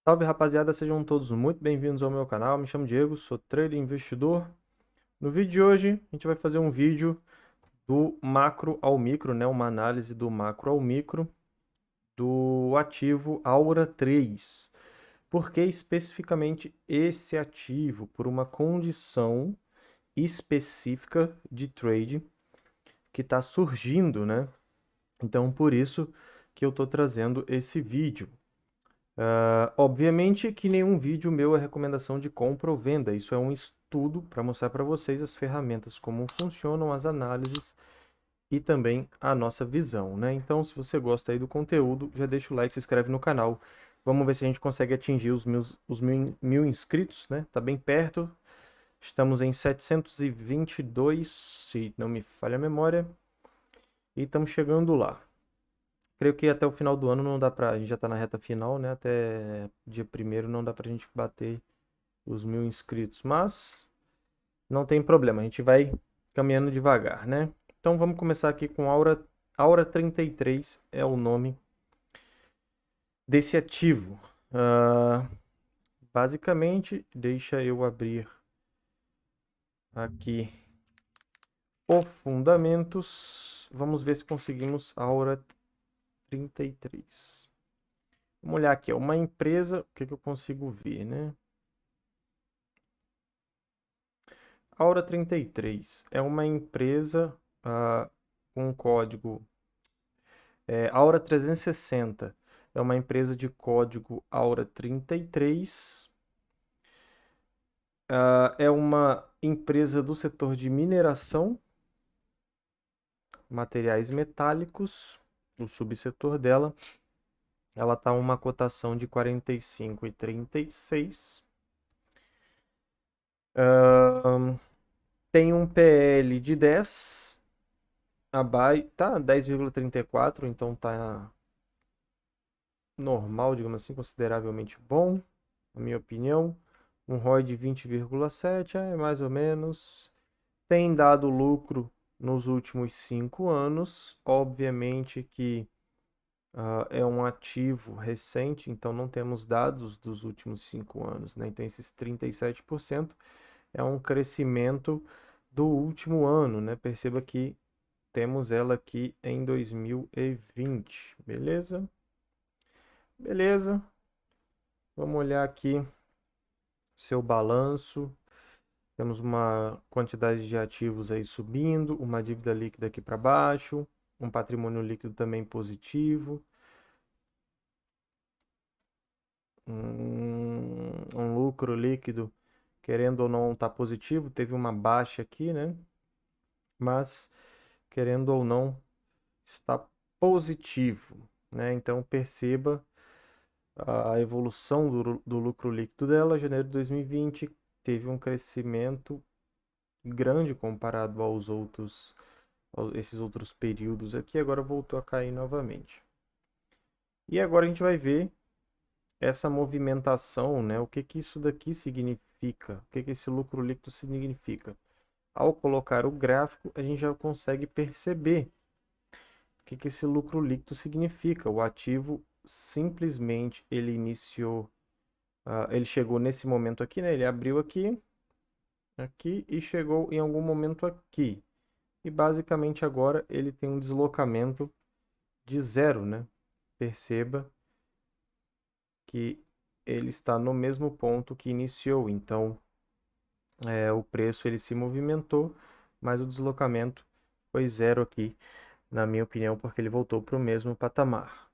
Salve rapaziada, sejam todos muito bem-vindos ao meu canal. Me chamo Diego, sou trader e investidor. No vídeo de hoje, a gente vai fazer um vídeo do macro ao micro, né? Uma análise do macro ao micro do ativo Aura 3. Por que especificamente esse ativo? Por uma condição específica de trade que está surgindo, né? Então, por isso que eu estou trazendo esse vídeo. Obviamente que nenhum vídeo meu é recomendação de compra ou venda. Isso é um estudo para mostrar para vocês as ferramentas, como funcionam as análises e também a nossa visão, né? Então, se você gosta aí do conteúdo, já deixa o like, se inscreve no canal. Vamos ver se a gente consegue atingir os mil inscritos, né? Tá bem perto. Estamos em 722, se não me falha a memória, e estamos chegando lá. Creio que até o final do ano não dá pra. A gente já tá na reta final, né? Até dia 1º não dá pra gente bater os 1000 inscritos. Mas não tem problema, a gente vai caminhando devagar, né? Então vamos começar aqui com Aura 33 é o nome desse ativo. Basicamente, deixa eu abrir aqui o fundamentos. Vamos ver se conseguimos Aura 33. Vamos olhar aqui, é uma empresa, o que eu consigo ver, né? Aura 33 é uma empresa com código Aura 360. É uma empresa de código Aura 33. É uma empresa do setor de mineração, materiais metálicos, o subsetor dela. Ela está uma cotação de 45,36. Tem um PL de 10. Tá 10,34, então tá normal, digamos assim, consideravelmente bom, na minha opinião. Um ROI de 20,7 é mais ou menos. Tem dado lucro nos últimos 5 anos. Obviamente que é um ativo recente, então não temos dados dos últimos 5 anos, né? Então esses 37% é um crescimento do último ano, né? Perceba que temos ela aqui em 2020, beleza? Beleza. Vamos olhar aqui seu balanço. Temos uma quantidade de ativos aí subindo, uma dívida líquida aqui para baixo, um patrimônio líquido também positivo, um lucro líquido, querendo ou não, está positivo. Teve uma baixa aqui, né? Mas, querendo ou não, está positivo, né? Então, perceba a evolução do lucro líquido dela. Janeiro de 2020 teve um crescimento grande comparado esses outros períodos aqui, agora voltou a cair novamente. E agora a gente vai ver essa movimentação, né? O que que isso daqui significa? O que que esse lucro líquido significa? Ao colocar o gráfico, a gente já consegue perceber o que que esse lucro líquido significa. O ativo simplesmente ele iniciou, ele chegou nesse momento aqui, né? Ele abriu aqui e chegou em algum momento aqui. E basicamente agora ele tem um deslocamento de zero, né? Perceba que ele está no mesmo ponto que iniciou. Então, o preço ele se movimentou, mas o deslocamento foi zero aqui, na minha opinião, porque ele voltou para o mesmo patamar.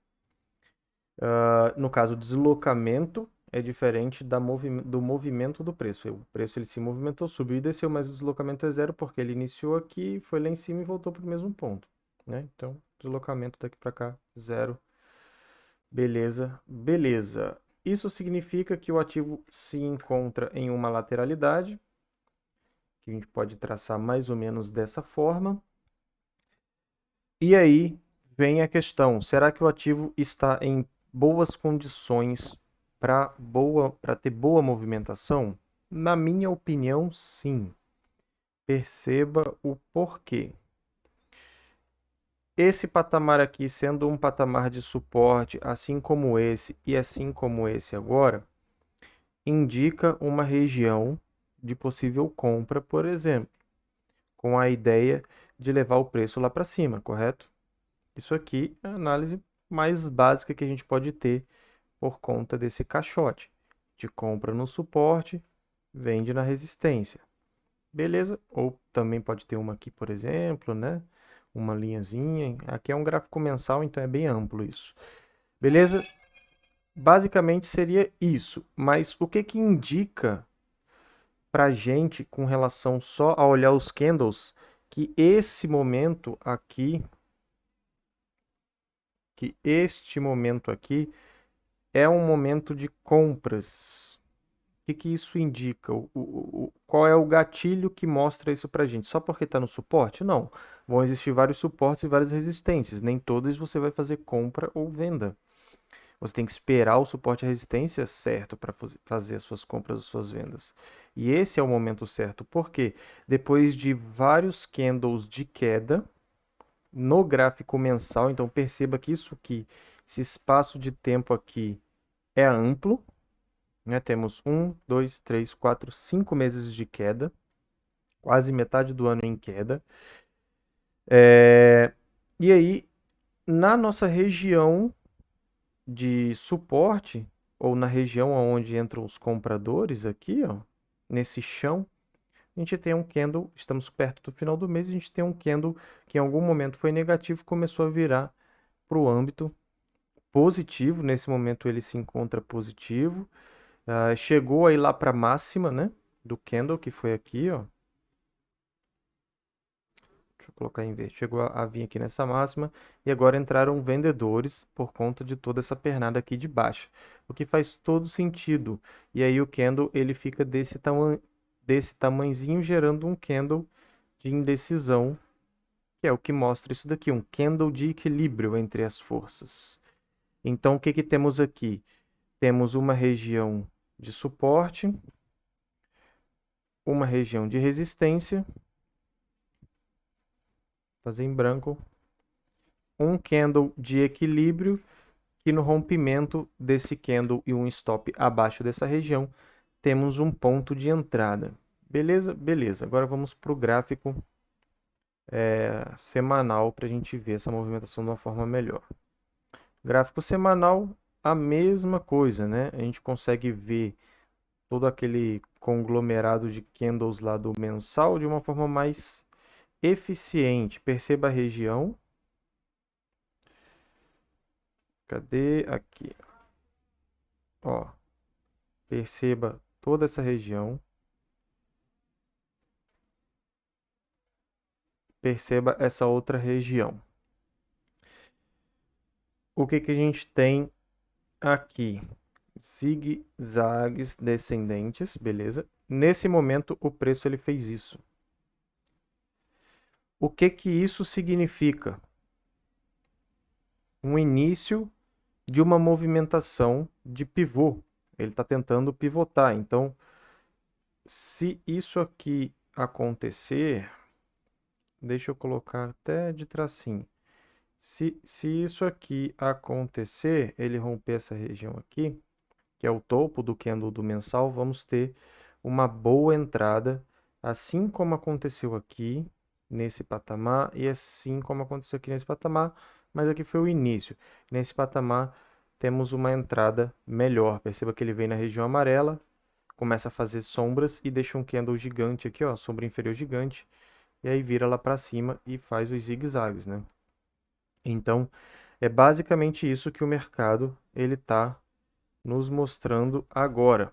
No caso, o deslocamento é diferente do movimento do preço. O preço ele se movimentou, subiu e desceu, mas o deslocamento é zero porque ele iniciou aqui, foi lá em cima e voltou para o mesmo ponto, né? Então, deslocamento daqui para cá, zero. Beleza, beleza. Isso significa que o ativo se encontra em uma lateralidade, que a gente pode traçar mais ou menos dessa forma. E aí vem a questão: será que o ativo está em boas condições para ter boa movimentação? Na minha opinião, sim. Perceba o porquê. esse patamar aqui sendo um patamar de suporte, assim como esse e assim como esse agora, indica uma região de possível compra, por exemplo, com a ideia de levar o preço lá para cima, correto? Isso aqui é a análise mais básica que a gente pode ter por conta desse caixote. De compra no suporte, vende na resistência. Beleza? Ou também pode ter uma aqui, por exemplo, né? Uma linhazinha. Aqui é um gráfico mensal, então é bem amplo isso. Beleza? Basicamente seria isso. Mas o que que indica pra gente com relação só a olhar os candles que esse momento aqui, que este momento aqui é um momento de compras? O que que isso indica? Qual é o gatilho que mostra isso pra gente? Só porque está no suporte? Não. Vão existir vários suportes e várias resistências. Nem todas você vai fazer compra ou venda. Você tem que esperar o suporte e a resistência certo para fazer as suas compras ou suas vendas. E esse é o momento certo, porque depois de vários candles de queda no gráfico mensal, então perceba que isso aqui, esse espaço de tempo aqui é amplo, né? Temos 1, 2, 3, 4, 5 meses de queda, quase metade do ano em queda. E aí, na nossa região de suporte, ou na região onde entram os compradores aqui, ó, nesse chão, a gente tem um candle, estamos perto do final do mês, a gente tem um candle que em algum momento foi negativo, começou a virar para o âmbito positivo, nesse momento ele se encontra positivo, chegou aí lá para a máxima, né, do candle, que foi aqui, ó. Deixa eu colocar em verde. Chegou a vir aqui nessa máxima e agora entraram vendedores por conta de toda essa pernada aqui de baixo, o que faz todo sentido. E aí o candle ele fica desse tamanhozinho, gerando um candle de indecisão, que é o que mostra isso daqui, um candle de equilíbrio entre as forças. Então o que que temos aqui? Temos uma região de suporte, uma região de resistência, fazer em branco, um candle de equilíbrio, que no rompimento desse candle e um stop abaixo dessa região, temos um ponto de entrada. Beleza? Beleza. Agora vamos para o gráfico semanal para a gente ver essa movimentação de uma forma melhor. Gráfico semanal, a mesma coisa, né? A gente consegue ver todo aquele conglomerado de candles lá do mensal de uma forma mais eficiente. Perceba a região. Cadê? Aqui. Ó, perceba toda essa região. Perceba essa outra região. O que que a gente tem aqui? Zigue-zagues descendentes, beleza? Nesse momento, o preço ele fez isso. O que que isso significa? Um início de uma movimentação de pivô. Ele está tentando pivotar. Então, se isso aqui acontecer, deixa eu colocar até de tracinho. Se isso aqui acontecer, ele romper essa região aqui, que é o topo do candle do mensal, vamos ter uma boa entrada, assim como aconteceu aqui nesse patamar e assim como aconteceu aqui nesse patamar, mas aqui foi o início. Nesse patamar temos uma entrada melhor. Perceba que ele vem na região amarela, começa a fazer sombras e deixa um candle gigante aqui, ó, sombra inferior gigante, e aí vira lá para cima e faz os zigue-zagues, né? Então, é basicamente isso que o mercado ele está nos mostrando agora.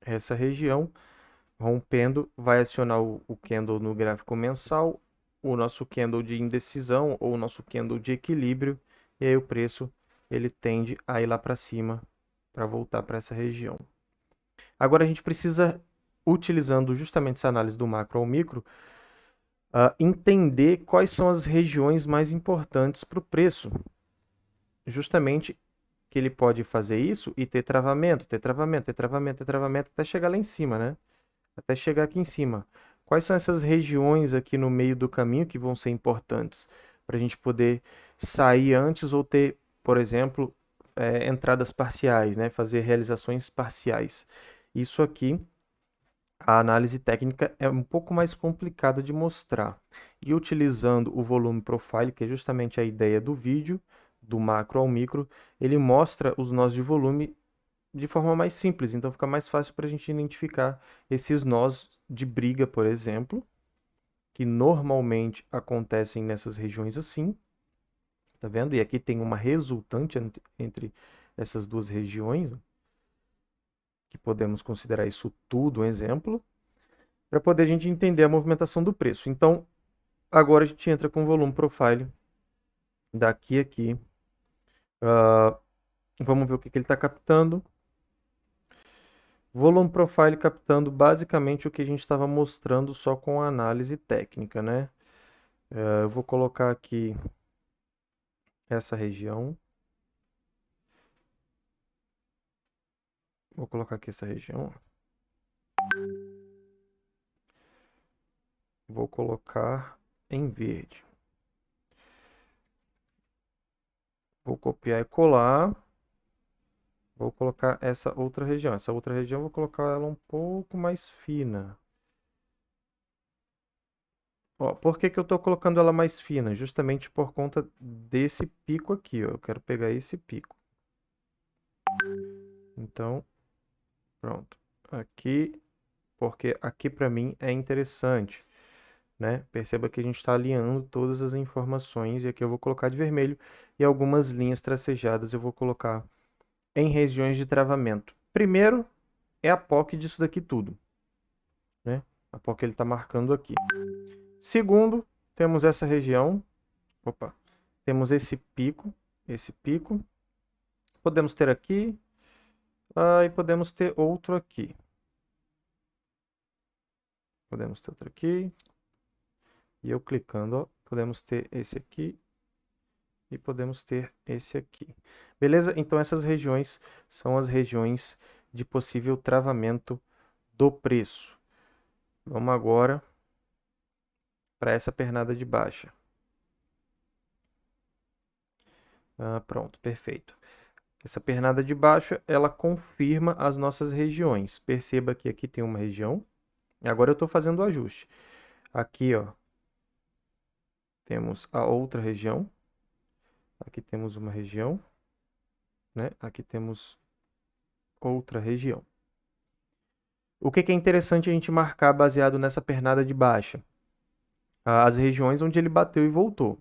Essa região rompendo vai acionar o candle no gráfico mensal, o nosso candle de indecisão ou o nosso candle de equilíbrio, e aí o preço ele tende a ir lá para cima para voltar para essa região. Agora a gente precisa, utilizando justamente essa análise do macro ao micro, entender quais são as regiões mais importantes para o preço. Justamente que ele pode fazer isso e ter travamento, ter travamento, ter travamento, ter travamento, até chegar lá em cima, né? Até chegar aqui em cima. Quais são essas regiões aqui no meio do caminho que vão ser importantes para a gente poder sair antes ou ter, por exemplo, entradas parciais, né? Fazer realizações parciais. Isso aqui, a análise técnica é um pouco mais complicada de mostrar. E utilizando o volume profile, que é justamente a ideia do vídeo, do macro ao micro, ele mostra os nós de volume de forma mais simples. Então fica mais fácil para a gente identificar esses nós de briga, por exemplo, que normalmente acontecem nessas regiões assim. Tá vendo? E aqui tem uma resultante entre essas duas regiões, que podemos considerar isso tudo um exemplo, para poder a gente entender a movimentação do preço. Então, agora a gente entra com o volume profile daqui a aqui. Vamos ver o que ele está captando. Volume profile captando basicamente o que a gente estava mostrando só com a análise técnica, né? Eu vou colocar aqui essa região. Vou colocar aqui essa região. Vou colocar em verde. Vou copiar e colar. Vou colocar essa outra região. Essa outra região eu vou colocar ela um pouco mais fina. Ó, por que que eu estou colocando ela mais fina? Justamente por conta desse pico aqui, ó. Eu quero pegar esse pico. Então, pronto. Aqui, porque aqui para mim é interessante, né? Perceba que a gente está alinhando todas as informações e aqui eu vou colocar de vermelho e algumas linhas tracejadas eu vou colocar em regiões de travamento. Primeiro é a POC disso daqui tudo, né? A POC ele está marcando aqui. Segundo, temos essa região, opa, temos esse pico, podemos ter aqui, e podemos ter outro aqui. Podemos ter outro aqui, e eu clicando, ó, podemos ter esse aqui, e podemos ter esse aqui. Beleza? Então essas regiões são as regiões de possível travamento do preço. Vamos agora para essa pernada de baixa. Pronto, perfeito. Essa pernada de baixa, ela confirma as nossas regiões. Perceba que aqui tem uma região. Agora eu estou fazendo o ajuste. Aqui, ó, temos a outra região. Aqui temos uma região, né? Aqui temos outra região. O que que é interessante a gente marcar baseado nessa pernada de baixa? As regiões onde ele bateu e voltou.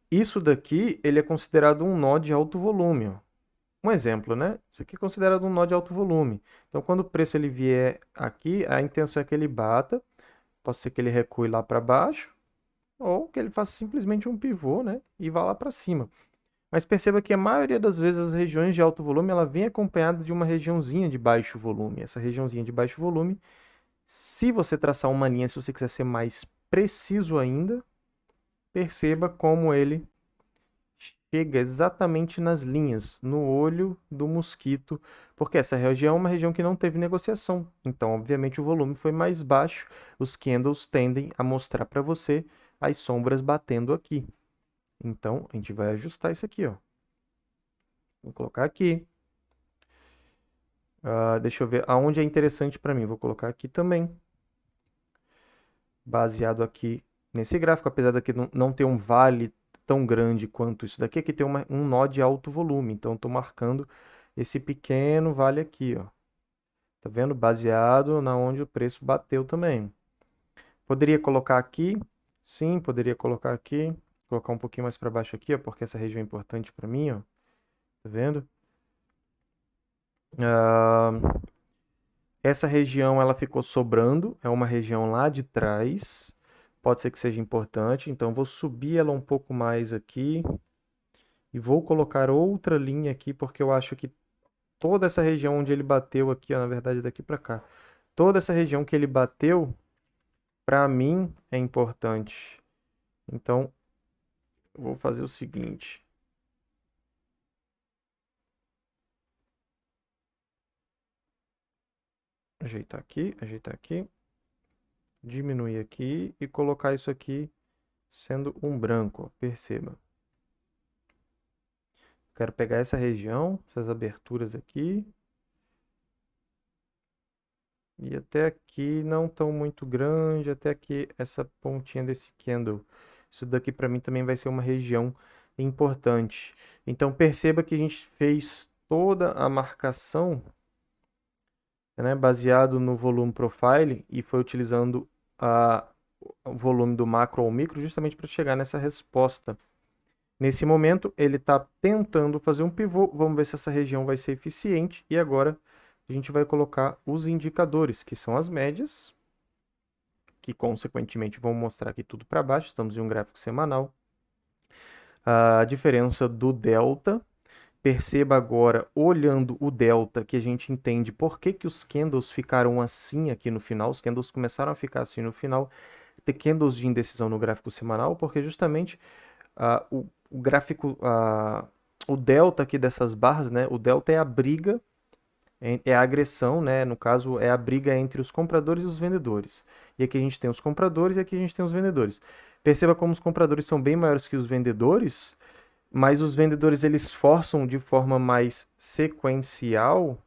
Isso daqui, ele é considerado um nó de alto volume, ó. Um exemplo, né? Isso aqui é considerado um nó de alto volume. Então, quando o preço ele vier aqui, a intenção é que ele bata. Pode ser que ele recue lá para baixo, ou que ele faça simplesmente um pivô, né? E vá lá para cima. Mas perceba que a maioria das vezes as regiões de alto volume, ela vem acompanhada de uma regiãozinha de baixo volume. Essa regiãozinha de baixo volume, se você traçar uma linha, se você quiser ser mais preciso ainda, perceba como ele chega exatamente nas linhas, no olho do mosquito, porque essa região é uma região que não teve negociação. Então, obviamente, o volume foi mais baixo. Os candles tendem a mostrar para você as sombras batendo aqui. Então, a gente vai ajustar isso aqui, ó. Vou colocar aqui. Deixa eu ver aonde é interessante para mim. Vou colocar aqui também. Baseado aqui nesse gráfico, apesar daqui não ter um vale tão grande quanto isso daqui, aqui tem um nó de alto volume. Então, estou marcando esse pequeno vale aqui, ó. Tá vendo? Baseado na onde o preço bateu também. Poderia colocar aqui? Sim, poderia colocar aqui. Colocar um pouquinho mais para baixo aqui, ó, porque essa região é importante para mim, ó. Tá vendo? Essa região ela ficou sobrando, é uma região lá de trás. Pode ser que seja importante, então vou subir ela um pouco mais aqui. E vou colocar outra linha aqui, porque eu acho que toda essa região onde ele bateu aqui, ó, na verdade daqui para cá, toda essa região que ele bateu, para mim é importante. Então, eu vou fazer o seguinte. ajeitar aqui, diminuir aqui e colocar isso aqui sendo um branco, ó, perceba. Quero pegar essa região, essas aberturas aqui. E até aqui não tão muito grande, até aqui essa pontinha desse candle. Isso daqui para mim também vai ser uma região importante. Então perceba que a gente fez toda a marcação, né, baseado no volume profile e foi utilizando o volume do macro ao micro justamente para chegar nessa resposta. Nesse momento, ele está tentando fazer um pivô. Vamos ver se essa região vai ser eficiente. E agora a gente vai colocar os indicadores, que são as médias, que consequentemente vão mostrar aqui tudo para baixo. Estamos em um gráfico semanal. A diferença do delta. Perceba agora, olhando o delta, que a gente entende por que os candles ficaram assim aqui no final. Os candles começaram a ficar assim no final. Ter candles de indecisão no gráfico semanal, porque justamente o gráfico, o delta aqui dessas barras, né? O delta é a briga, é a agressão, né? No caso, é a briga entre os compradores e os vendedores. E aqui a gente tem os compradores e aqui a gente tem os vendedores. Perceba como os compradores são bem maiores que os vendedores, mas os vendedores eles forçam de forma mais sequencial.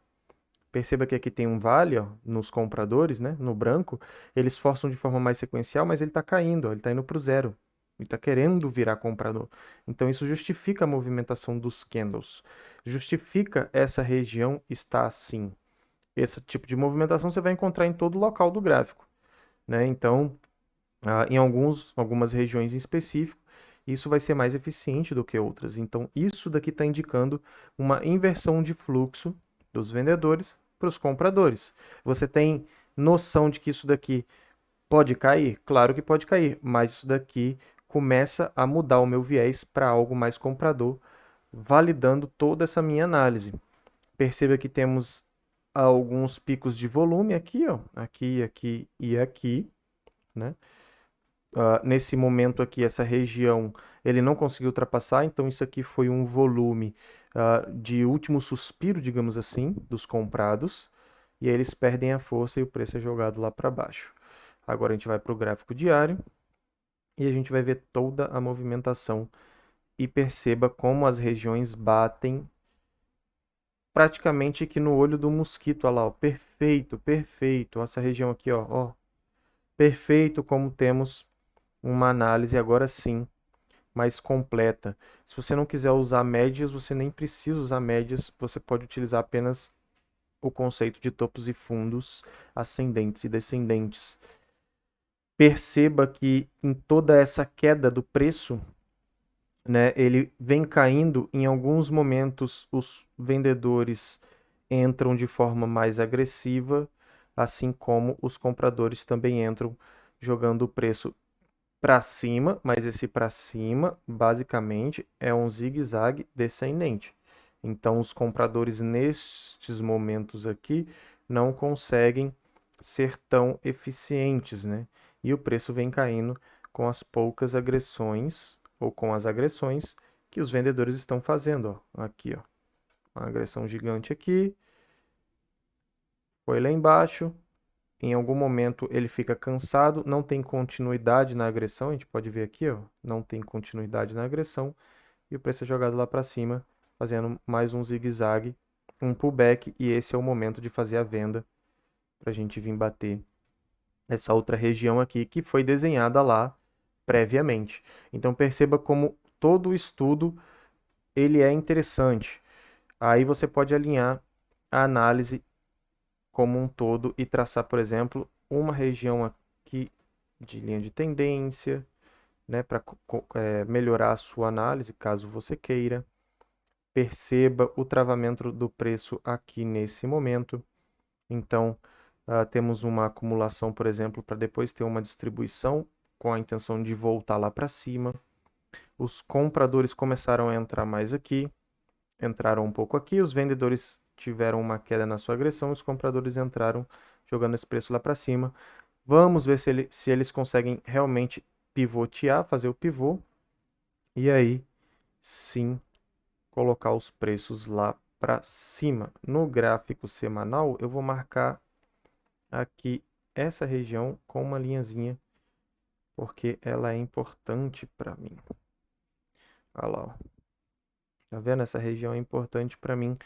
Perceba que aqui tem um vale, ó, nos compradores, né? No branco, eles forçam de forma mais sequencial, mas ele está caindo, ó, ele está indo para o zero. Ele está querendo virar comprador. Então, isso justifica a movimentação dos candles. Justifica essa região estar assim. Esse tipo de movimentação você vai encontrar em todo local do gráfico, né? Então, em algumas regiões em específico, isso vai ser mais eficiente do que outras. Então, isso daqui está indicando uma inversão de fluxo dos vendedores para os compradores. Você tem noção de que isso daqui pode cair? Claro que pode cair, mas isso daqui começa a mudar o meu viés para algo mais comprador, validando toda essa minha análise. Perceba que temos alguns picos de volume aqui, ó, aqui, aqui e aqui, né? Nesse momento aqui, essa região, ele não conseguiu ultrapassar, então isso aqui foi um volume de último suspiro, digamos assim, dos comprados, e aí eles perdem a força e o preço é jogado lá para baixo. Agora a gente vai para o gráfico diário e a gente vai ver toda a movimentação e perceba como as regiões batem praticamente aqui no olho do mosquito, olha lá, ó, perfeito, perfeito, essa região aqui, ó, perfeito como temos uma análise agora sim mais completa. Se você não quiser usar médias, você nem precisa usar médias, você pode utilizar apenas o conceito de topos e fundos ascendentes e descendentes. Perceba que em toda essa queda do preço, né, ele vem caindo, em alguns momentos os vendedores entram de forma mais agressiva, assim como os compradores também entram jogando o preço para cima, mas esse para cima, basicamente, é um zigue-zague descendente. Então, os compradores nestes momentos aqui não conseguem ser tão eficientes, né? E o preço vem caindo com as poucas agressões ou com as agressões que os vendedores estão fazendo, ó. Aqui, ó, uma agressão gigante aqui, foi lá embaixo, em algum momento ele fica cansado, não tem continuidade na agressão, a gente pode ver aqui, ó, não tem continuidade na agressão, e o preço é jogado lá para cima, fazendo mais um zigue-zague, um pullback, e esse é o momento de fazer a venda, para a gente vir bater essa outra região aqui, que foi desenhada lá previamente. Então perceba como todo o estudo ele é interessante. Aí você pode alinhar a análise como um todo e traçar, por exemplo, uma região aqui de linha de tendência, né, para melhorar a sua análise, caso você queira. Perceba o travamento do preço aqui nesse momento. Então, temos uma acumulação, por exemplo, para depois ter uma distribuição com a intenção de voltar lá para cima. Os compradores começaram a entrar mais aqui, entraram um pouco aqui, os vendedores tiveram uma queda na sua agressão, os compradores entraram jogando esse preço lá para cima. Vamos ver se eles conseguem realmente pivotear, fazer o pivô, e aí sim colocar os preços lá para cima. No gráfico semanal, eu vou marcar aqui essa região com uma linhazinha porque ela é importante para mim. Olha lá, ó. Tá vendo? Essa região é importante para mim.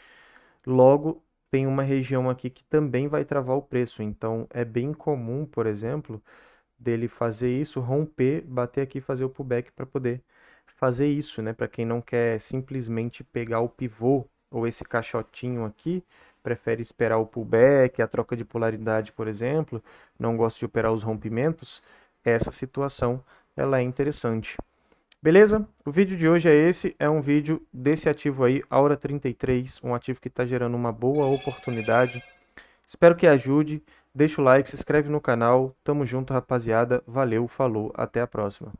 Logo, tem uma região aqui que também vai travar o preço. Então, é bem comum, por exemplo, dele fazer isso, romper, bater aqui e fazer o pullback para poder fazer isso, né? Para quem não quer simplesmente pegar o pivô ou esse caixotinho aqui, prefere esperar o pullback, a troca de polaridade, por exemplo, não gosta de operar os rompimentos, essa situação ela é interessante. Beleza? O vídeo de hoje é esse, é um vídeo desse ativo aí, Aura 33, um ativo que está gerando uma boa oportunidade. Espero que ajude, deixa o like, se inscreve no canal, tamo junto rapaziada, valeu, falou, até a próxima.